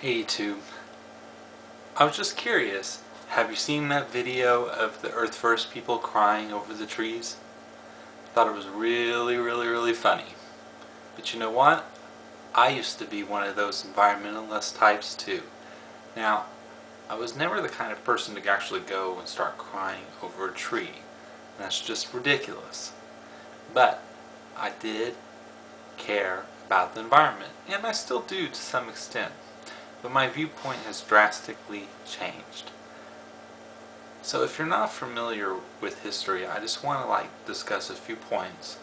Hey YouTube, I was just curious, have you seen that video of the Earth First people crying over the trees? Thought it was really funny. But you know what? I used to be one of those environmentalist types too. Now, I was never the kind of person to actually go and start crying over a tree. That's just ridiculous. But I did care about the environment, and I still do to some extent. But my viewpoint has drastically changed. So if you're not familiar with history, I just want to discuss a few points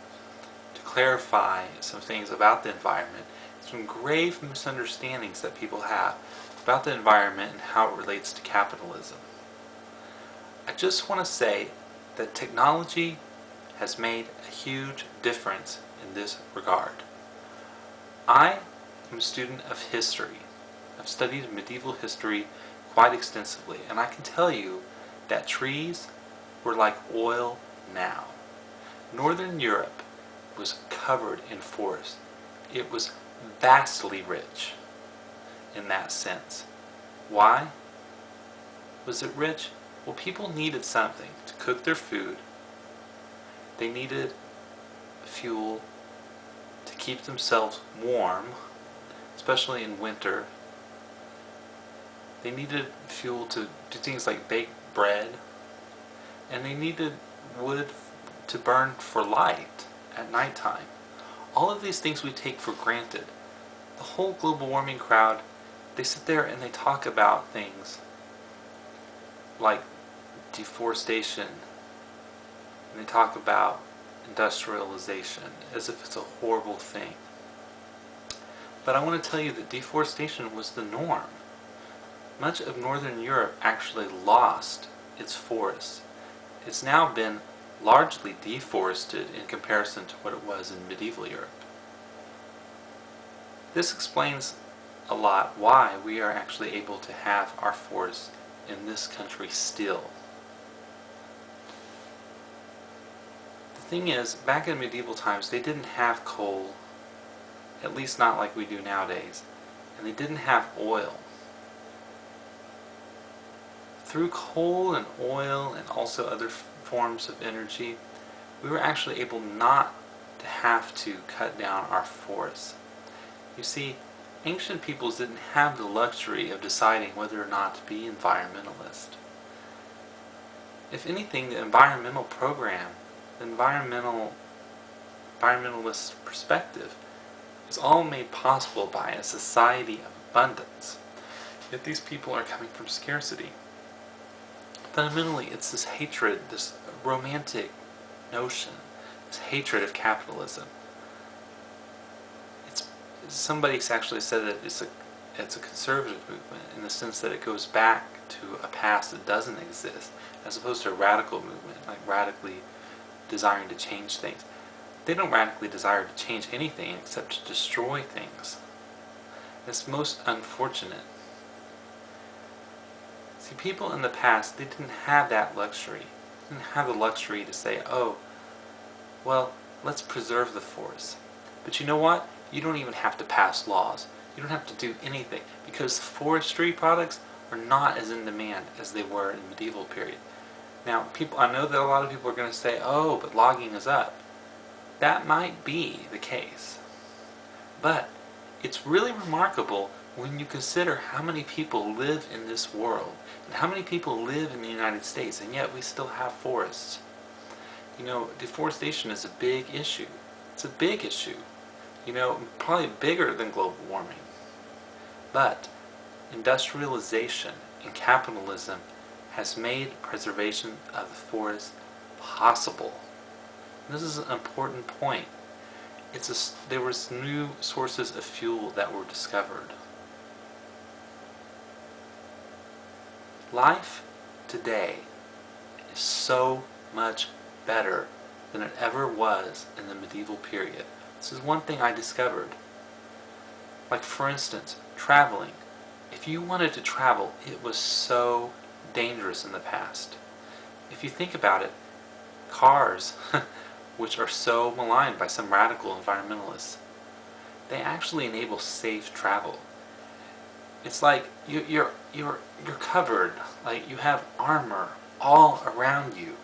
to clarify some things about the environment, some grave misunderstandings that people have about the environment and how it relates to capitalism. I just want to say that technology has made a huge difference in this regard. I am a student of history. I've studied medieval history quite extensively, and I can tell you that trees were like oil now. Northern Europe was covered in forest. It was vastly rich in that sense. Why was it rich? Well, people needed something to cook their food. They needed fuel to keep themselves warm, especially in winter. They needed fuel to do things like bake bread, and they needed wood to burn for light at nighttime. All of these things we take for granted. The whole global warming crowd, they sit there and they talk about things like deforestation, and they talk about industrialization as if it's a horrible thing. But I want to tell you that deforestation was the norm. Much of Northern Europe actually lost its forests. It's now been largely deforested in comparison to what it was in medieval Europe. This explains a lot why we are actually able to have our forests in this country still. The thing is, back in medieval times, they didn't have coal, at least not like we do nowadays, and they didn't have oil. Through coal and oil and also other forms of energy, we were actually able not to have to cut down our forests. You see, ancient peoples didn't have the luxury of deciding whether or not to be environmentalist. If anything, the environmental program, the environmentalist perspective, is all made possible by a society of abundance. Yet these people are coming from scarcity. Fundamentally, it's this hatred, this romantic notion, this hatred of capitalism. Somebody's actually said that it's a conservative movement in the sense that it goes back to a past that doesn't exist, as opposed to a radical movement, like radically desiring to change things. They don't radically desire to change anything except to destroy things. It's most unfortunate. See, people in the past, they didn't have that luxury. They didn't have the luxury to say, oh, well, let's preserve the forest. But you know what? You don't even have to pass laws. You don't have to do anything, because forestry products are not as in demand as they were in the medieval period. Now, I know that a lot of people are going to say, oh, but logging is up. That might be the case. But it's really remarkable when you consider how many people live in this world and how many people live in the United States, and yet we still have forests. You know, deforestation is a big issue. It's a big issue. You know, probably bigger than global warming. But industrialization and capitalism has made preservation of the forest possible. This is an important point. There was new sources of fuel that were discovered. Life today is so much better than it ever was in the medieval period. This is one thing I discovered. Like, for instance, traveling. If you wanted to travel, it was so dangerous in the past. If you think about it, cars, which are so maligned by some radical environmentalists, they actually enable safe travel. It's like you're covered, like you have armor all around you.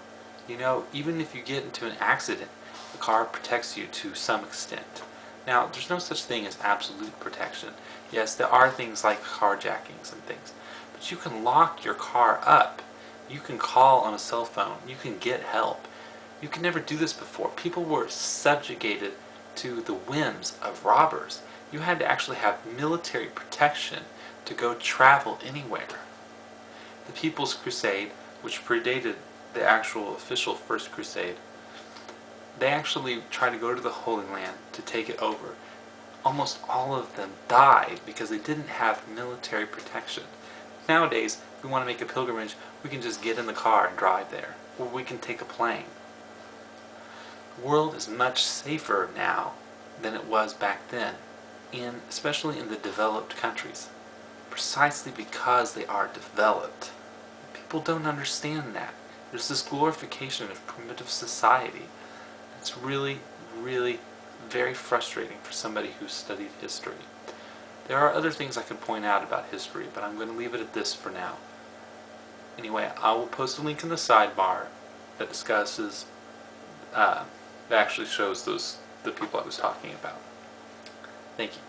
You know, even if you get into an accident, the car protects you to some extent. Now, there's no such thing as absolute protection. Yes, there are things like carjackings and things, but you can lock your car up. You can call on a cell phone. You can get help. You can never do this before. People were subjugated to the whims of robbers. You had to actually have military protection to go travel anywhere. The People's Crusade, which predated the actual official First Crusade, they actually tried to go to the Holy Land to take it over. Almost all of them died because they didn't have military protection. Nowadays, if we want to make a pilgrimage, we can just get in the car and drive there, or we can take a plane. The world is much safer now than it was back then, especially in the developed countries, precisely because they are developed. People don't understand that. There's this glorification of primitive society. It's really, really very frustrating for somebody who's studied history. There are other things I could point out about history, but I'm going to leave it at this for now. Anyway, I will post a link in the sidebar that discusses, that actually shows the people I was talking about. Thank you.